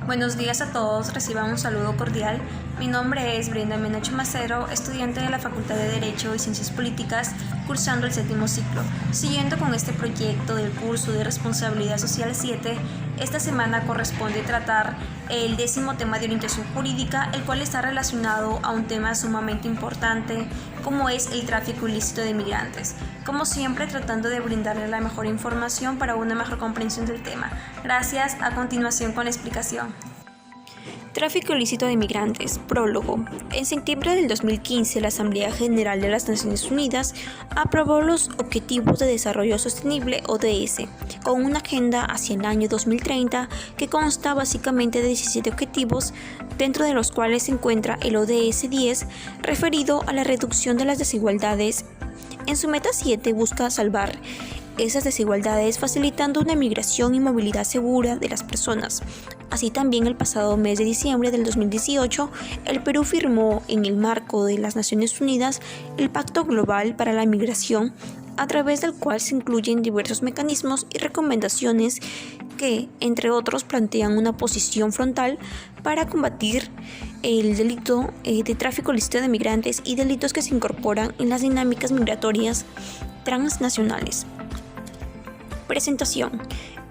Buenos días a todos, reciban un saludo cordial. Mi nombre es Brenda Menacho Macero, estudiante de la Facultad de Derecho y Ciencias Políticas, cursando el 7º ciclo. Siguiendo con este proyecto del curso de Responsabilidad Social 7, esta semana corresponde tratar el 10º tema de orientación jurídica, el cual está relacionado a un tema sumamente importante, como es el tráfico ilícito de migrantes. Como siempre, tratando de brindarle la mejor información para una mejor comprensión del tema. Gracias. A continuación con la explicación. Tráfico ilícito de migrantes. Prólogo. En septiembre del 2015, la Asamblea General de las Naciones Unidas aprobó los Objetivos de Desarrollo Sostenible, ODS, con una agenda hacia el año 2030 que consta básicamente de 17 objetivos, dentro de los cuales se encuentra el ODS 10, referido a la reducción de las desigualdades. En su meta 7 busca salvar esas desigualdades facilitando una migración y movilidad segura de las personas. Así también el pasado mes de diciembre del 2018, el Perú firmó en el marco de las Naciones Unidas el Pacto Global para la Migración, a través del cual se incluyen diversos mecanismos y recomendaciones que, entre otros, plantean una posición frontal para combatir el delito de tráfico ilícito de migrantes y delitos que se incorporan en las dinámicas migratorias transnacionales. Presentación.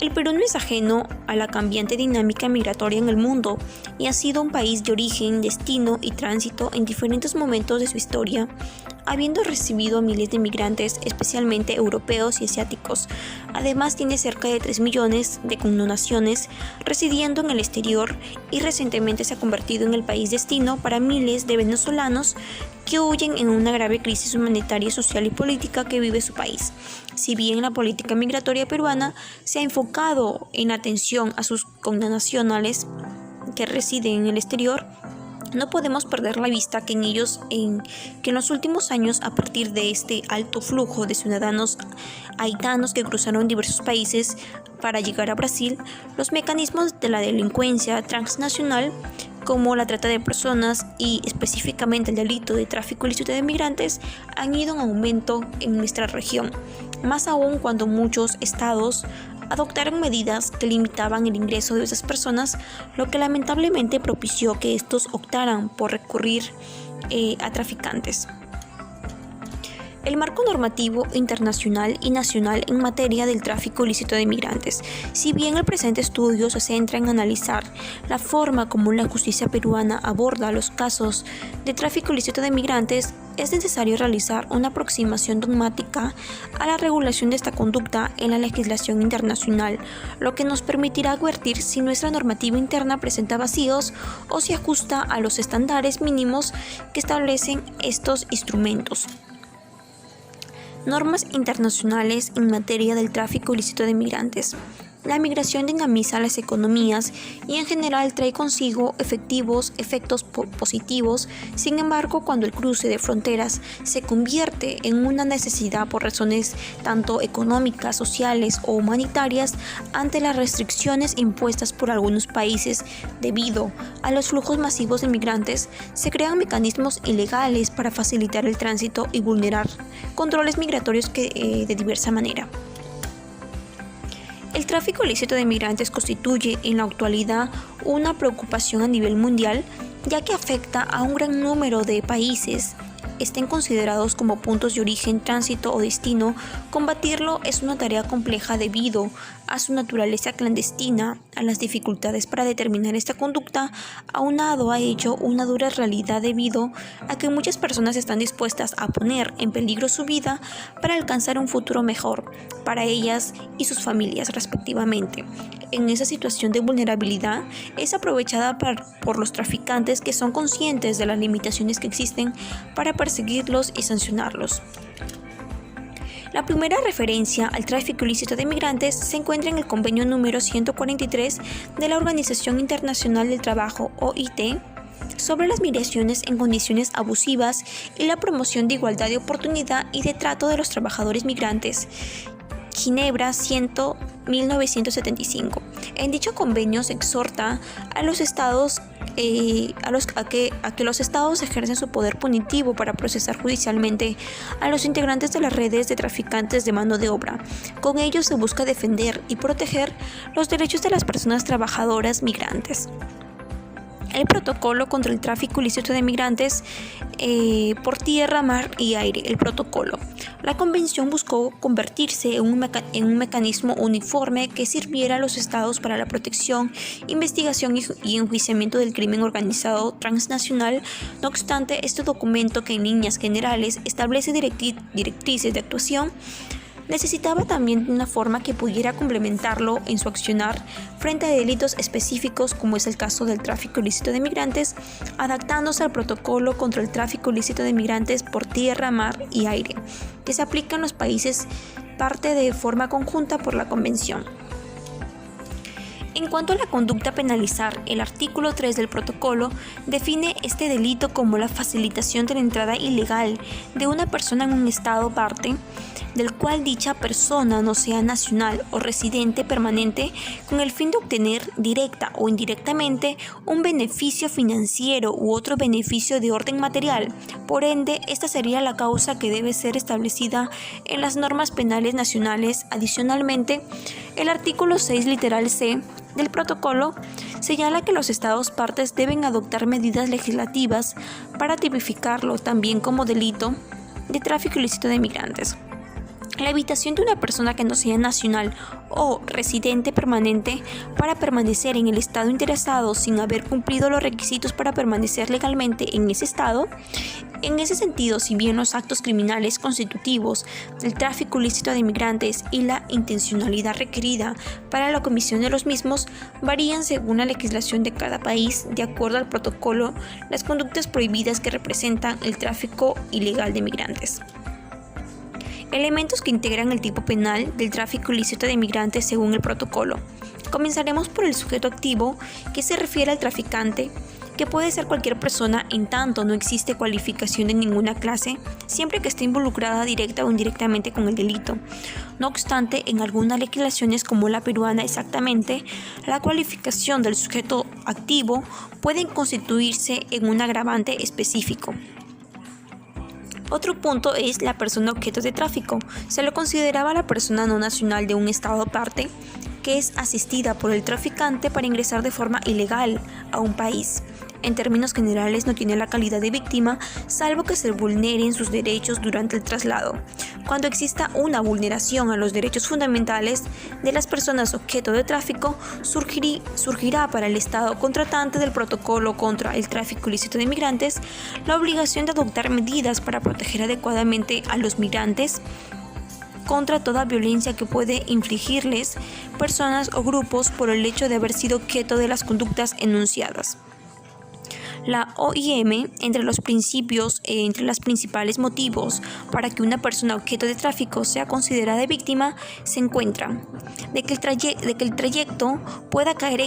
El Perú no es ajeno a la cambiante dinámica migratoria en el mundo y ha sido un país de origen, destino y tránsito en diferentes momentos de su historia, habiendo recibido a miles de migrantes, especialmente europeos y asiáticos. Además, tiene cerca de 3 millones de connacionales residiendo en el exterior y recientemente se ha convertido en el país destino para miles de venezolanos que huyen en una grave crisis humanitaria, social y política que vive su país. Si bien la política migratoria peruana se ha enfocado en atención a sus connacionales que residen en el exterior, no podemos perder la vista que en los últimos años, a partir de este alto flujo de ciudadanos haitianos que cruzaron diversos países para llegar a Brasil, los mecanismos de la delincuencia transnacional, como la trata de personas y específicamente el delito de tráfico ilícito de migrantes, han ido en aumento en nuestra región, más aún cuando muchos estados adoptaron medidas que limitaban el ingreso de esas personas, lo que lamentablemente propició que estos optaran por recurrir a traficantes. El marco normativo internacional y nacional en materia del tráfico ilícito de migrantes. Si bien el presente estudio se centra en analizar la forma como la justicia peruana aborda los casos de tráfico ilícito de migrantes, es necesario realizar una aproximación dogmática a la regulación de esta conducta en la legislación internacional, lo que nos permitirá advertir si nuestra normativa interna presenta vacíos o se ajusta a los estándares mínimos que establecen estos instrumentos. Normas internacionales en materia del tráfico ilícito de migrantes. La migración dinamiza las economías y en general trae consigo efectos positivos. Sin embargo, cuando el cruce de fronteras se convierte en una necesidad por razones tanto económicas, sociales o humanitarias, ante las restricciones impuestas por algunos países debido a los flujos masivos de migrantes, se crean mecanismos ilegales para facilitar el tránsito y vulnerar controles migratorios de diversa manera. El tráfico ilícito de migrantes constituye en la actualidad una preocupación a nivel mundial, ya que afecta a un gran número de países. Estén considerados como puntos de origen, tránsito o destino, combatirlo es una tarea compleja debido a su naturaleza clandestina, a las dificultades para determinar esta conducta, aunado a ello una dura realidad debido a que muchas personas están dispuestas a poner en peligro su vida para alcanzar un futuro mejor para ellas y sus familias respectivamente. En esa situación de vulnerabilidad es aprovechada por los traficantes, que son conscientes de las limitaciones que existen para perseguirlos y sancionarlos. La primera referencia al tráfico ilícito de migrantes se encuentra en el convenio número 143 de la Organización Internacional del Trabajo, OIT, sobre las migraciones en condiciones abusivas y la promoción de igualdad de oportunidad y de trato de los trabajadores migrantes. Ginebra 1975. En dicho convenio se exhorta a los estados a que los estados ejercen su poder punitivo para procesar judicialmente a los integrantes de las redes de traficantes de mano de obra. Con ello se busca defender y proteger los derechos de las personas trabajadoras migrantes. El protocolo contra el tráfico ilícito de migrantes por tierra, mar y aire. El protocolo. La convención buscó convertirse en un mecanismo uniforme que sirviera a los estados para la protección, investigación y enjuiciamiento del crimen organizado transnacional. No obstante, este documento, que en líneas generales establece directrices de actuación, necesitaba también una forma que pudiera complementarlo en su accionar frente a delitos específicos, como es el caso del tráfico ilícito de migrantes, adaptándose al protocolo contra el tráfico ilícito de migrantes por tierra, mar y aire, que se aplica en los países parte de forma conjunta por la Convención. En cuanto a la conducta a penalizar, el artículo 3 del protocolo define este delito como la facilitación de la entrada ilegal de una persona en un estado parte del cual dicha persona no sea nacional o residente permanente, con el fin de obtener directa o indirectamente un beneficio financiero u otro beneficio de orden material. Por ende, esta sería la causa que debe ser establecida en las normas penales nacionales. Adicionalmente, el artículo 6 literal C del protocolo señala que los estados partes deben adoptar medidas legislativas para tipificarlo también como delito de tráfico ilícito de migrantes. La invitación de una persona que no sea nacional o residente permanente para permanecer en el estado interesado sin haber cumplido los requisitos para permanecer legalmente en ese estado. En ese sentido, si bien los actos criminales constitutivos del tráfico ilícito de migrantes y la intencionalidad requerida para la comisión de los mismos varían según la legislación de cada país, de acuerdo al protocolo, las conductas prohibidas que representan el tráfico ilegal de migrantes. Elementos que integran el tipo penal del tráfico ilícito de migrantes según el protocolo. Comenzaremos por el sujeto activo, que se refiere al traficante, que puede ser cualquier persona en tanto no existe cualificación de ninguna clase, siempre que esté involucrada directa o indirectamente con el delito. No obstante, en algunas legislaciones como la peruana exactamente, la cualificación del sujeto activo puede constituirse en un agravante específico. Otro punto es la persona objeto de tráfico. Se lo consideraba la persona no nacional de un estado parte que es asistida por el traficante para ingresar de forma ilegal a un país. En términos generales, no tiene la calidad de víctima, salvo que se vulneren sus derechos durante el traslado. Cuando exista una vulneración a los derechos fundamentales de las personas objeto de tráfico, surgirá para el Estado contratante del protocolo contra el tráfico ilícito de migrantes la obligación de adoptar medidas para proteger adecuadamente a los migrantes contra toda violencia que puede infligirles personas o grupos por el hecho de haber sido objeto de las conductas enunciadas. La OIM, entre los principales motivos para que una persona objeto de tráfico sea considerada víctima, se encuentra de que el trayecto pueda caer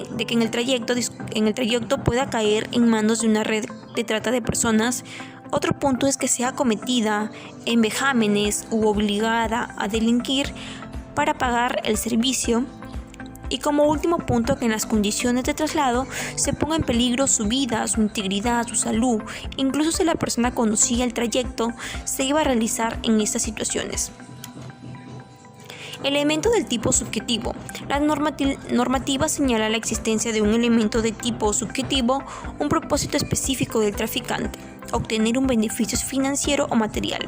en manos de una red de trata de personas. Otro punto es que sea cometida en vejámenes u obligada a delinquir para pagar el servicio. Y como último punto, que en las condiciones de traslado se ponga en peligro su vida, su integridad, su salud, incluso si la persona conocía el trayecto se iba a realizar en estas situaciones. Elemento del tipo subjetivo. La normativa señala la existencia de un elemento de tipo subjetivo, un propósito específico del traficante, obtener un beneficio financiero o material.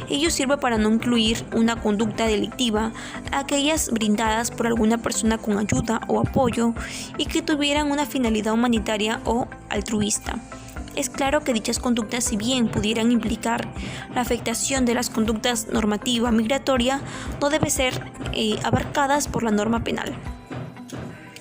Ello sirve para no incluir una conducta delictiva, aquellas brindadas por alguna persona con ayuda o apoyo y que tuvieran una finalidad humanitaria o altruista. Es claro que dichas conductas, si bien pudieran implicar la afectación de las conductas normativa migratoria, no deben ser abarcadas por la norma penal.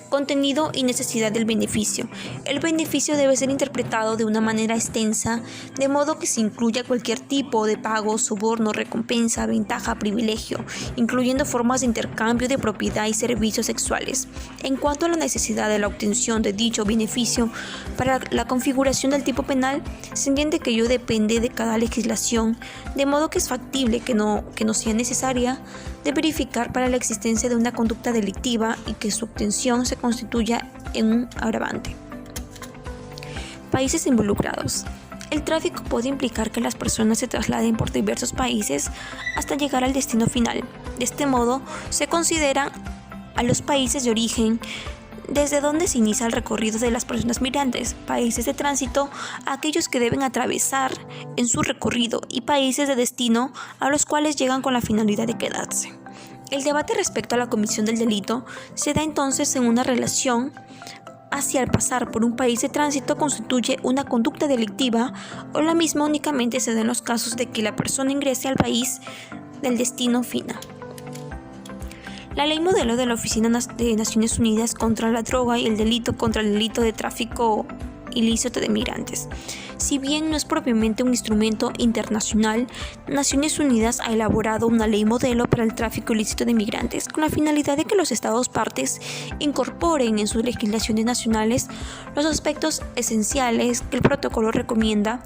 Contenido y necesidad del beneficio. El beneficio debe ser interpretado de una manera extensa, de modo que se incluya cualquier tipo de pago, soborno, recompensa, ventaja, privilegio, incluyendo formas de intercambio de propiedad y servicios sexuales. En cuanto a la necesidad de la obtención de dicho beneficio, para la configuración del tipo penal, se entiende que ello depende de cada legislación, de modo que es factible que no sea necesaria de verificar para la existencia de una conducta delictiva y que su obtención se constituya en un agravante. Países involucrados. El tráfico puede implicar que las personas se trasladen por diversos países hasta llegar al destino final. De este modo, se consideran a los países de origen desde donde se inicia el recorrido de las personas migrantes, países de tránsito a aquellos que deben atravesar en su recorrido y países de destino a los cuales llegan con la finalidad de quedarse. El debate respecto a la comisión del delito se da entonces en una relación hacia al pasar por un país de tránsito constituye una conducta delictiva o la misma únicamente se da en los casos de que la persona ingrese al país del destino final. La ley modelo de la Oficina de Naciones Unidas contra la Droga y el delito contra el delito de tráfico ilícito de migrantes. Si bien no es propiamente un instrumento internacional, Naciones Unidas ha elaborado una ley modelo para el tráfico ilícito de migrantes con la finalidad de que los Estados partes incorporen en sus legislaciones nacionales los aspectos esenciales que el protocolo recomienda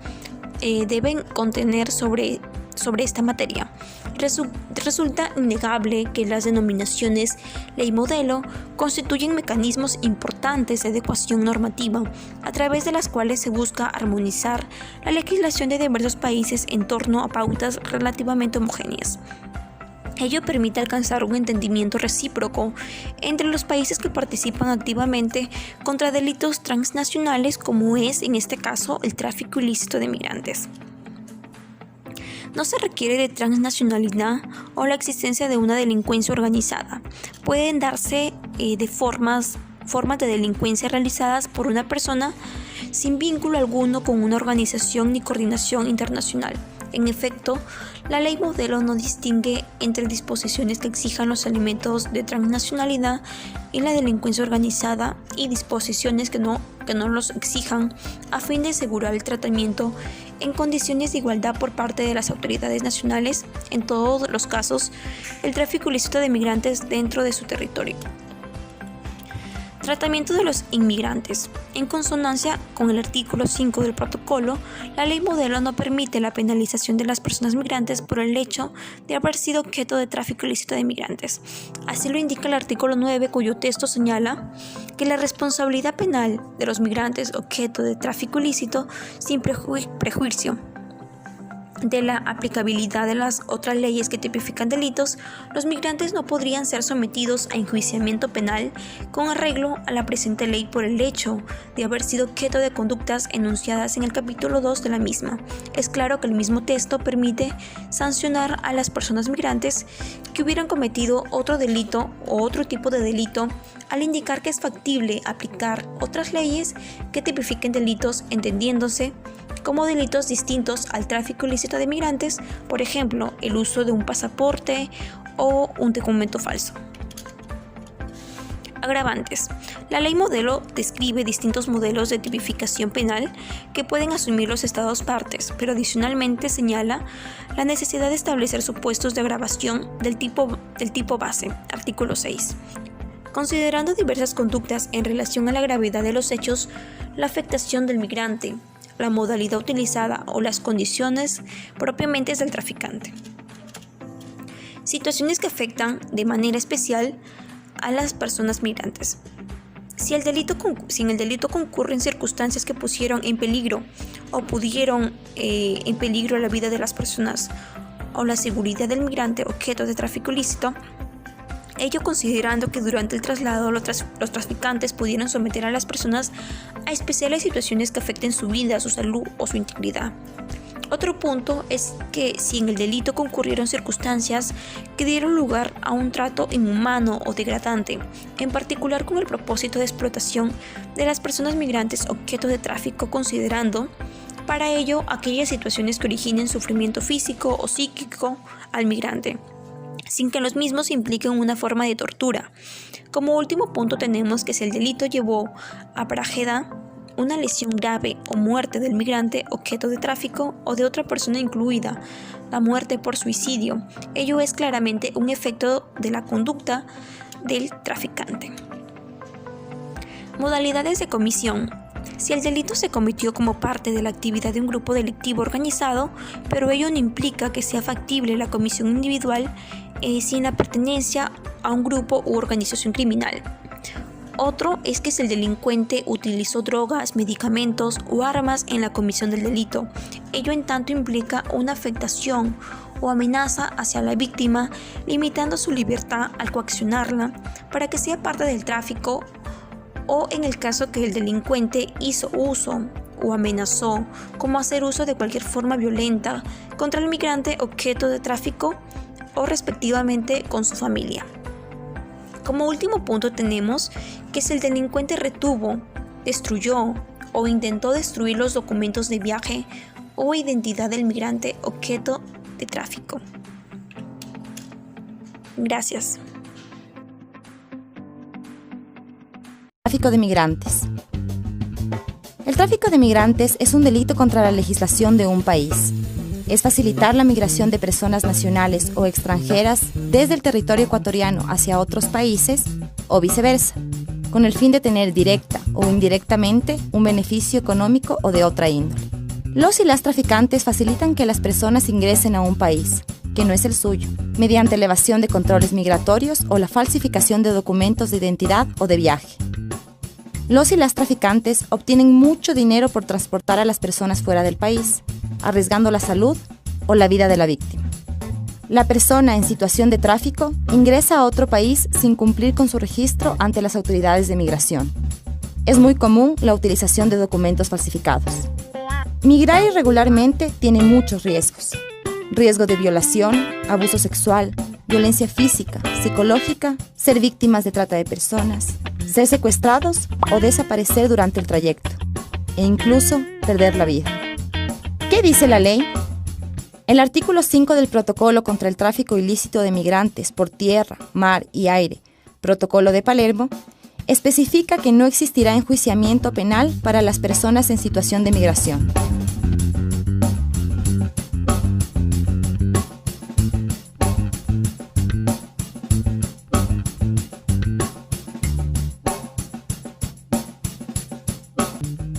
deben contener sobre esta materia. Resulta innegable que las denominaciones ley modelo constituyen mecanismos importantes de adecuación normativa, a través de las cuales se busca armonizar la legislación de diversos países en torno a pautas relativamente homogéneas. Ello permite alcanzar un entendimiento recíproco entre los países que participan activamente contra delitos transnacionales, como es en este caso el tráfico ilícito de migrantes. No se requiere de transnacionalidad o la existencia de una delincuencia organizada. Pueden darse de formas de delincuencia realizadas por una persona sin vínculo alguno con una organización ni coordinación internacional. En efecto, la ley modelo no distingue entre disposiciones que exijan los elementos de transnacionalidad y la delincuencia organizada y disposiciones que no los exijan, a fin de asegurar el tratamiento en condiciones de igualdad por parte de las autoridades nacionales, en todos los casos, el tráfico ilícito de migrantes dentro de su territorio. Tratamiento de los inmigrantes. En consonancia con el artículo 5 del protocolo, la ley modelo no permite la penalización de las personas migrantes por el hecho de haber sido objeto de tráfico ilícito de migrantes. Así lo indica el artículo 9, cuyo texto señala que la responsabilidad penal de los migrantes objeto de tráfico ilícito, sin prejuicio de la aplicabilidad de las otras leyes que tipifican delitos, los migrantes no podrían ser sometidos a enjuiciamiento penal con arreglo a la presente ley por el hecho de haber sido objeto de conductas enunciadas en el capítulo 2 de la misma. Es claro que el mismo texto permite sancionar a las personas migrantes que hubieran cometido otro delito o otro tipo de delito, al indicar que es factible aplicar otras leyes que tipifiquen delitos, entendiéndose como delitos distintos al tráfico ilícito de migrantes, por ejemplo, el uso de un pasaporte o un documento falso. Agravantes. La ley modelo describe distintos modelos de tipificación penal que pueden asumir los Estados partes, pero adicionalmente señala la necesidad de establecer supuestos de agravación del tipo base, artículo 6. Considerando diversas conductas en relación a la gravedad de los hechos, la afectación del migrante, la modalidad utilizada o las condiciones propiamente del traficante. Situaciones que afectan de manera especial a las personas migrantes. Si en el delito concurren circunstancias que pusieron en peligro o pudieron en peligro la vida de las personas o la seguridad del migrante objeto de tráfico ilícito, ello considerando que durante el traslado los traficantes pudieron someter a las personas a especiales situaciones que afecten su vida, su salud o su integridad. Otro punto es que si en el delito concurrieron circunstancias que dieron lugar a un trato inhumano o degradante, en particular con el propósito de explotación de las personas migrantes objeto de tráfico, considerando para ello aquellas situaciones que originen sufrimiento físico o psíquico al migrante, sin que los mismos impliquen una forma de tortura. Como último punto tenemos que si el delito llevó a tragedia, una lesión grave o muerte del migrante objeto de tráfico o de otra persona incluida la muerte por suicidio, ello es claramente un efecto de la conducta del traficante. Modalidades de comisión. Si el delito se cometió como parte de la actividad de un grupo delictivo organizado, pero ello no implica que sea factible la comisión individual, sin la pertenencia a un grupo u organización criminal. Otro es que si el delincuente utilizó drogas, medicamentos o armas en la comisión del delito, ello en tanto implica una afectación o amenaza hacia la víctima, limitando su libertad al coaccionarla para que sea parte del tráfico, o en el caso que el delincuente hizo uso o amenazó, como hacer uso de cualquier forma violenta contra el migrante objeto de tráfico o respectivamente con su familia. Como último punto tenemos que si el delincuente retuvo, destruyó o intentó destruir los documentos de viaje o identidad del migrante objeto de tráfico. Gracias. Tráfico de migrantes. El tráfico de migrantes es un delito contra la legislación de un país. Es facilitar la migración de personas nacionales o extranjeras desde el territorio ecuatoriano hacia otros países o viceversa, con el fin de tener directa o indirectamente un beneficio económico o de otra índole. Los y las traficantes facilitan que las personas ingresen a un país, que no es el suyo, mediante elevación de controles migratorios o la falsificación de documentos de identidad o de viaje. Los y las traficantes obtienen mucho dinero por transportar a las personas fuera del país, arriesgando la salud o la vida de la víctima. La persona en situación de tráfico ingresa a otro país sin cumplir con su registro ante las autoridades de migración. Es muy común la utilización de documentos falsificados. Migrar irregularmente tiene muchos riesgos. Riesgo de violación, abuso sexual, violencia física, psicológica, ser víctimas de trata de personas, ser secuestrados o desaparecer durante el trayecto, e incluso perder la vida. ¿Qué dice la ley? El artículo 5 del Protocolo contra el Tráfico Ilícito de Migrantes por Tierra, Mar y Aire, Protocolo de Palermo, especifica que no existirá enjuiciamiento penal para las personas en situación de migración.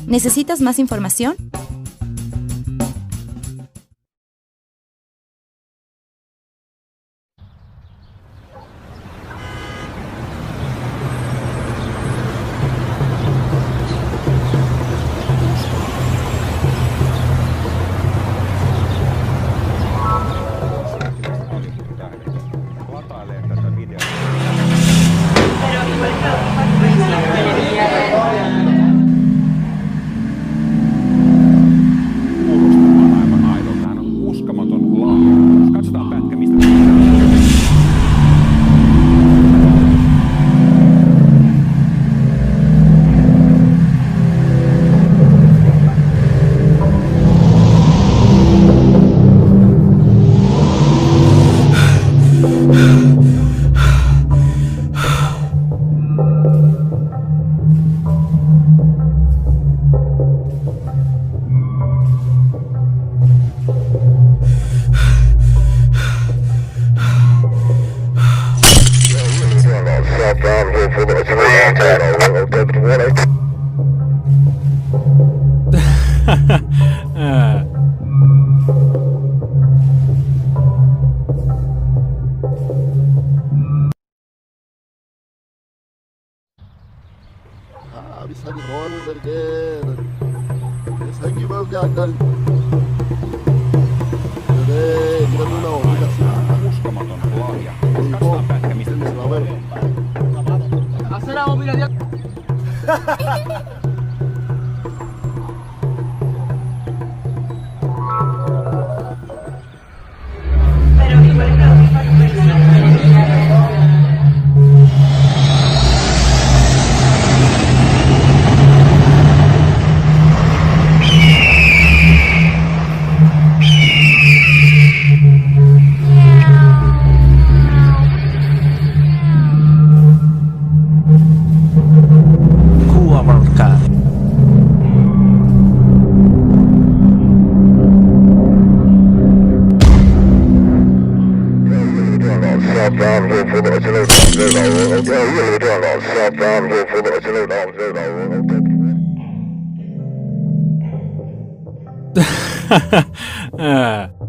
¿Necesitas más información? bisa dibawa bergen. Lagi baru gagal. Jadi kita dulu udah Uskomaton lahja. Katsotaan pätkä, mistä se on. Asera mobiilia dia. Ah.